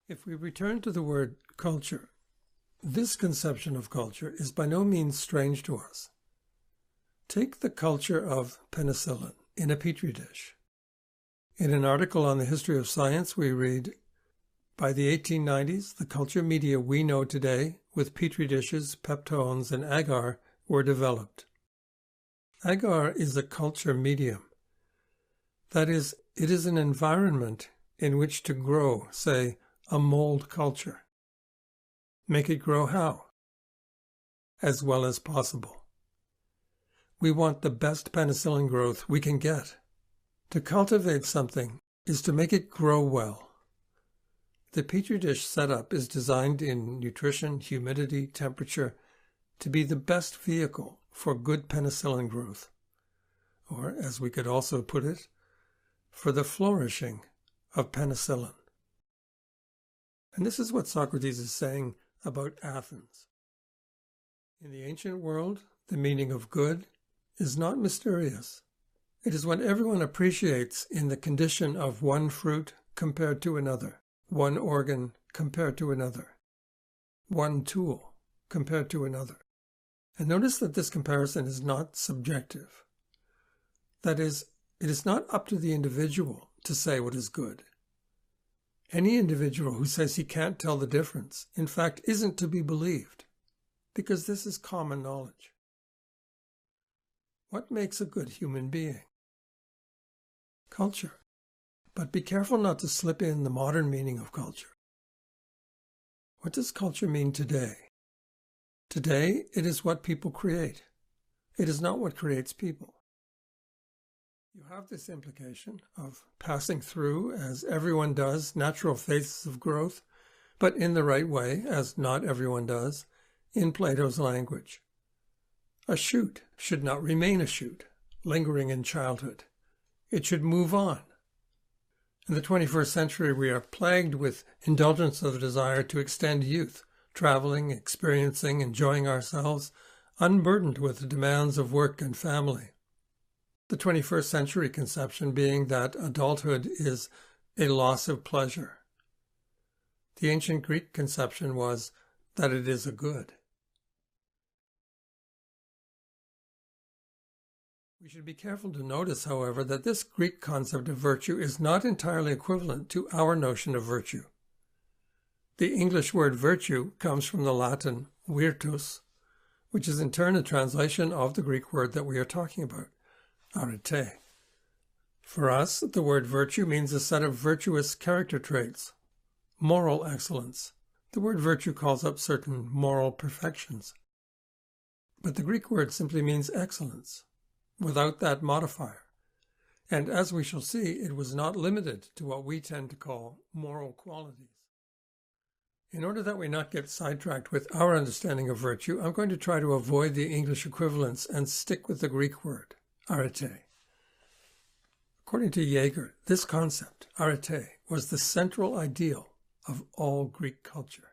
If we return to the word culture, this conception of culture is by no means strange to us. Take the culture of penicillin in a petri dish. In an article on the history of science, we read, by the 1890s, the culture media we know today, with petri dishes, peptones, and agar, were developed. Agar is a culture medium. That is, it is an environment in which to grow, say, a mold culture. Make it grow how? As well as possible. We want the best penicillin growth we can get. To cultivate something is to make it grow well. The petri dish setup is designed in nutrition, humidity, temperature to be the best vehicle for good penicillin growth, or, as we could also put it, for the flourishing of penicillin. And this is what Socrates is saying about Athens. In the ancient world, the meaning of good is not mysterious. It is what everyone appreciates in the condition of one fruit compared to another, one organ compared to another, one tool compared to another. And notice that this comparison is not subjective. That is, it is not up to the individual to say what is good. Any individual who says he can't tell the difference, in fact, isn't to be believed, because this is common knowledge. What makes a good human being? Culture. But be careful not to slip in the modern meaning of culture. What does culture mean today? Today, it is what people create. It is not what creates people. You have this implication of passing through, as everyone does, natural phases of growth, but in the right way, as not everyone does, in Plato's language. A shoot should not remain a shoot, lingering in childhood. It should move on. In the 21st century, we are plagued with indulgence of the desire to extend youth, traveling, experiencing, enjoying ourselves, unburdened with the demands of work and family. The 21st century conception being that adulthood is a loss of pleasure. The ancient Greek conception was that it is a good. We should be careful to notice, however, that this Greek concept of virtue is not entirely equivalent to our notion of virtue. The English word virtue comes from the Latin virtus, which is in turn a translation of the Greek word that we are talking about, arete. For us, the word virtue means a set of virtuous character traits, moral excellence. The word virtue calls up certain moral perfections. But the Greek word simply means excellence, without that modifier. And as we shall see, it was not limited to what we tend to call moral qualities. In order that we not get sidetracked with our understanding of virtue, I'm going to try to avoid the English equivalents and stick with the Greek word, arete. According to Jaeger, this concept, arete, was the central ideal of all Greek culture.